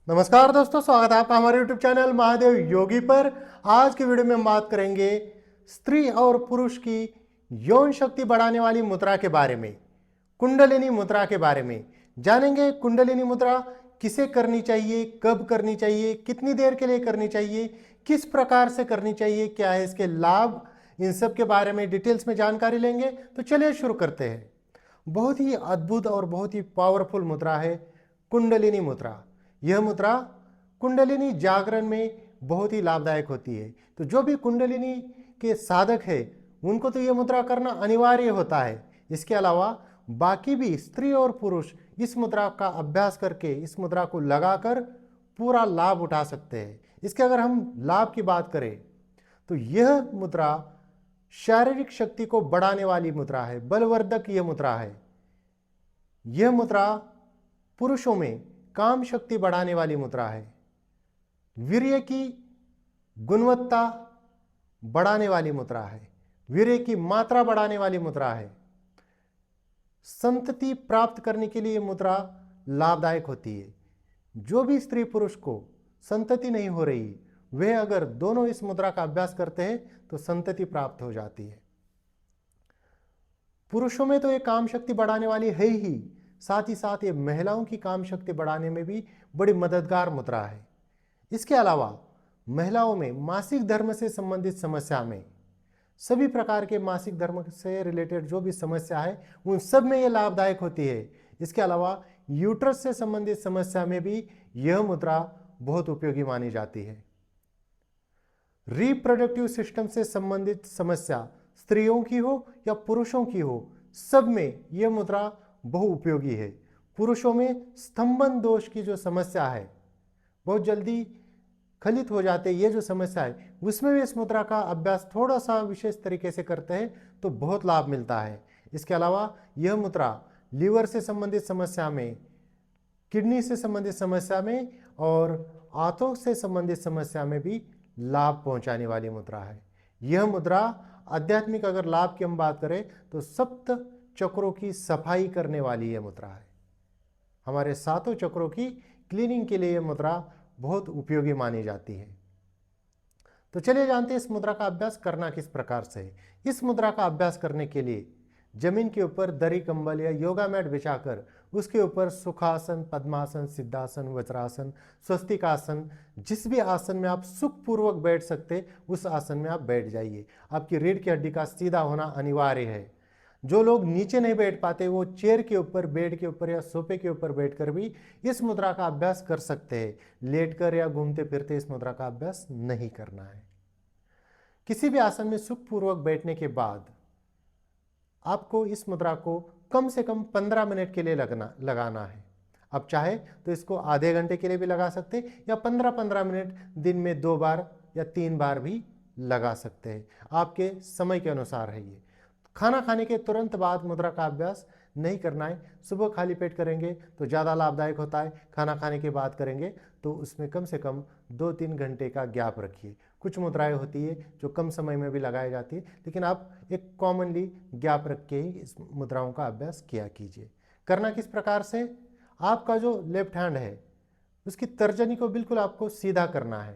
नमस्कार दोस्तों, स्वागत है आपका हमारे YouTube चैनल महादेव योगी पर। आज की वीडियो में हम बात करेंगे स्त्री और पुरुष की यौन शक्ति बढ़ाने वाली मुद्रा के बारे में, कुंडलिनी मुद्रा के बारे में जानेंगे। कुंडलिनी मुद्रा किसे करनी चाहिए, कब करनी चाहिए, कितनी देर के लिए करनी चाहिए, किस प्रकार से करनी चाहिए, क्या है इसके लाभ, इन सब के बारे में डिटेल्स में जानकारी लेंगे। तो चलिए शुरू करते हैं। बहुत ही अद्भुत और बहुत ही पावरफुल मुद्रा है कुंडलिनी मुद्रा। यह मुद्रा कुंडलिनी जागरण में बहुत ही लाभदायक होती है। तो जो भी कुंडलिनी के साधक है उनको तो यह मुद्रा करना अनिवार्य होता है। इसके अलावा बाकी भी स्त्री और पुरुष इस मुद्रा का अभ्यास करके इस मुद्रा को लगाकर पूरा लाभ उठा सकते हैं। इसके अगर हम लाभ की बात करें तो यह मुद्रा शारीरिक शक्ति को बढ़ाने वाली मुद्रा है, बलवर्धक यह मुद्रा है। यह मुद्रा पुरुषों में काम शक्ति बढ़ाने वाली मुद्रा है, वीर्य की गुणवत्ता बढ़ाने वाली मुद्रा है, वीर्य की मात्रा बढ़ाने वाली मुद्रा है। संतति प्राप्त करने के लिए यह मुद्रा लाभदायक होती है। जो भी स्त्री पुरुष को संतति नहीं हो रही, वह अगर दोनों इस मुद्रा का अभ्यास करते हैं तो संतति प्राप्त हो जाती है। पुरुषों में तो ये काम शक्ति बढ़ाने वाली है ही, साथ ही साथ ये महिलाओं की काम शक्ति बढ़ाने में भी बड़ी मददगार मुद्रा है। इसके अलावा महिलाओं में मासिक धर्म से संबंधित समस्या में, सभी प्रकार के मासिक धर्म से रिलेटेड जो भी समस्या है उन सब में ये लाभदायक होती है। इसके अलावा यूट्रस से संबंधित समस्या में भी यह मुद्रा बहुत उपयोगी मानी जाती है। रिप्रोडक्टिव सिस्टम से संबंधित समस्या स्त्रियों की हो या पुरुषों की हो, सब में यह मुद्रा बहु उपयोगी है। पुरुषों में स्तंभन दोष की जो समस्या है, बहुत जल्दी खलित हो जाते, ये जो समस्या है उसमें भी इस मुद्रा का अभ्यास थोड़ा सा विशेष तरीके से करते हैं तो बहुत लाभ मिलता है। इसके अलावा यह मुद्रा लीवर से संबंधित समस्या में, किडनी से संबंधित समस्या में और आंतों से संबंधित समस्या में भी लाभ पहुंचाने वाली मुद्रा है। यह मुद्रा आध्यात्मिक अगर लाभ की हम बात करें तो सप्त चक्रों की सफाई करने वाली यह मुद्रा है। हमारे सातों चक्रों की क्लीनिंग के लिए यह मुद्रा बहुत उपयोगी मानी जाती है। तो चलिए जानते हैं इस मुद्रा का अभ्यास करना किस प्रकार से है। इस मुद्रा का अभ्यास करने के लिए जमीन के ऊपर दरी कंबल या योगा मैट बिछाकर उसके ऊपर सुखासन, पद्मासन, सिद्धासन, वज्रासन, स्वस्तिकासन, जिस भी आसन में आप सुखपूर्वक बैठ सकते उस आसन में आप बैठ जाइए। आपकी रीढ़ की हड्डी का सीधा होना अनिवार्य है। जो लोग नीचे नहीं बैठ पाते वो चेयर के ऊपर, बेड के ऊपर या सोफे के ऊपर बैठकर भी इस मुद्रा का अभ्यास कर सकते हैं। लेटकर या घूमते फिरते इस मुद्रा का अभ्यास नहीं करना है। किसी भी आसन में सुखपूर्वक बैठने के बाद आपको इस मुद्रा को कम से कम 15 मिनट के लिए लगाना है। आप चाहे तो इसको आधे घंटे के लिए भी लगा सकते हैं या 15-15 मिनट दिन में 2 बार या 3 बार भी लगा सकते हैं। आपके समय के अनुसार है ये। खाना खाने के तुरंत बाद मुद्रा का अभ्यास नहीं करना है। सुबह खाली पेट करेंगे तो ज़्यादा लाभदायक होता है। खाना खाने के बाद करेंगे तो उसमें कम से कम 2-3 घंटे का गैप रखिए। कुछ मुद्राएं होती है जो कम समय में भी लगाई जाती है, लेकिन आप एक कॉमनली गैप रख के ही इस मुद्राओं का अभ्यास किया कीजिए। करना किस प्रकार से, आपका जो लेफ्ट हैंड है उसकी तर्जनी को बिल्कुल आपको सीधा करना है।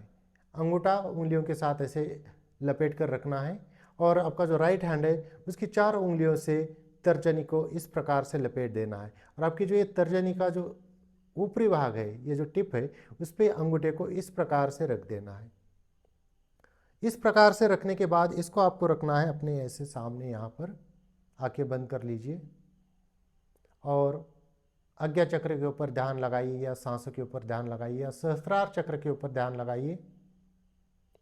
अंगूठा उंगलियों के साथ ऐसे लपेट कर रखना है और आपका जो राइट हैंड है उसकी 4 उंगलियों से तर्जनी को इस प्रकार से लपेट देना है। और आपकी जो ये तर्जनी का जो ऊपरी भाग है, ये जो टिप है, उस पर अंगूठे को इस प्रकार से रख देना है। इस प्रकार से रखने के बाद इसको आपको रखना है अपने ऐसे सामने, यहाँ पर आंखें बंद कर लीजिए और आज्ञा चक्र के ऊपर ध्यान लगाइए या सांसों के ऊपर ध्यान लगाइए या सहस्त्रार चक्र के ऊपर ध्यान लगाइए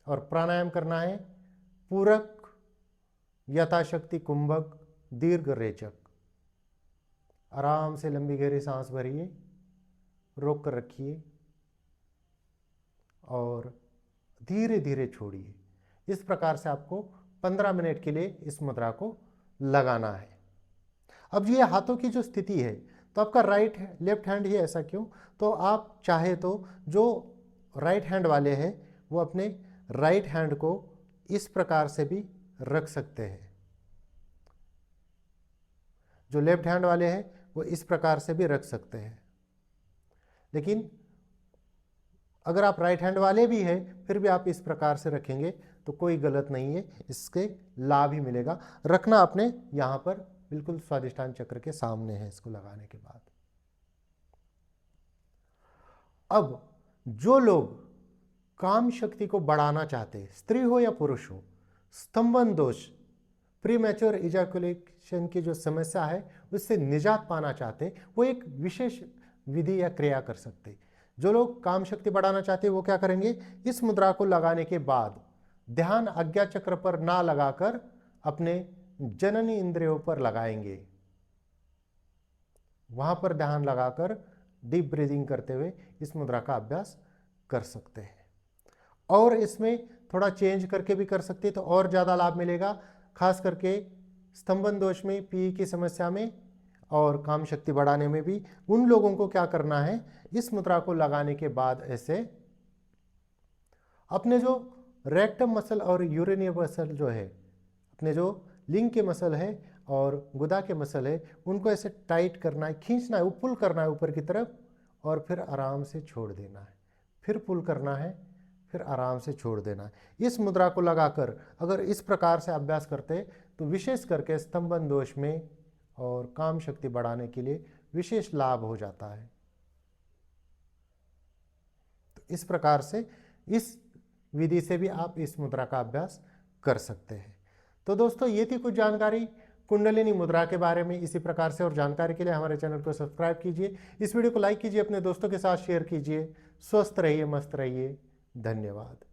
और प्राणायाम करना है। पूरक, यथाशक्ति कुंभक, दीर्घ रेचक। आराम से लंबी गहरी सांस भरिए, रोक कर रखिए और धीरे धीरे छोड़िए। इस प्रकार से आपको 15 मिनट के लिए इस मुद्रा को लगाना है। अब ये हाथों की जो स्थिति है, तो आपका लेफ्ट हैंड ही ऐसा क्यों, तो आप चाहे तो जो राइट हैंड वाले हैं वो अपने राइट हैंड को इस प्रकार से भी रख सकते हैं। जो लेफ्ट हैंड वाले हैं वो इस प्रकार से भी रख सकते हैं। लेकिन अगर आप राइट हैंड वाले भी हैं फिर भी आप इस प्रकार से रखेंगे तो कोई गलत नहीं है, इसके लाभ ही मिलेगा। रखना अपने यहाँ पर बिल्कुल स्वादिष्टान चक्र के सामने है इसको लगाने के बाद। अब जो लोग काम शक्ति को बढ़ाना चाहते हैं, स्त्री हो या पुरुष हो, स्तंभन दोष, प्रीमैच्योर इजैकुलेशन की जो समस्या है उससे निजात पाना चाहते हैं, वो एक विशेष विधि या क्रिया कर सकते हैं। जो लोग काम शक्ति बढ़ाना चाहते हैं वो क्या करेंगे, इस मुद्रा को लगाने के बाद ध्यान आज्ञा चक्र पर ना लगाकर अपने जननी इंद्रियों पर लगाएंगे। वहां पर ध्यान लगाकर डीप ब्रीदिंग करते हुए इस मुद्रा का अभ्यास कर सकते हैं। और इसमें थोड़ा चेंज करके भी कर सकते हैं तो और ज़्यादा लाभ मिलेगा, खास करके स्तंभन दोष में, पी की समस्या में और काम शक्ति बढ़ाने में भी। उन लोगों को क्या करना है, इस मुद्रा को लगाने के बाद ऐसे अपने जो रेक्टम मसल और यूरिनियल मसल जो है, अपने जो लिंग के मसल है और गुदा के मसल है, उनको ऐसे टाइट करना है, खींचना है, पुल करना है ऊपर की तरफ और फिर आराम से छोड़ देना है, फिर पुल करना है, फिर आराम से छोड़ देना है। इस मुद्रा को लगाकर अगर इस प्रकार से अभ्यास करते तो विशेष करके स्तंभन दोष में और काम शक्ति बढ़ाने के लिए विशेष लाभ हो जाता है। तो इस प्रकार से इस विधि से भी आप इस मुद्रा का अभ्यास कर सकते हैं। तो दोस्तों ये थी कुछ जानकारी कुंडलिनी मुद्रा के बारे में। इसी प्रकार से और जानकारी के लिए हमारे चैनल को सब्सक्राइब कीजिए, इस वीडियो को लाइक कीजिए, अपने दोस्तों के साथ शेयर कीजिए। स्वस्थ रहिए, मस्त रहिए। धन्यवाद।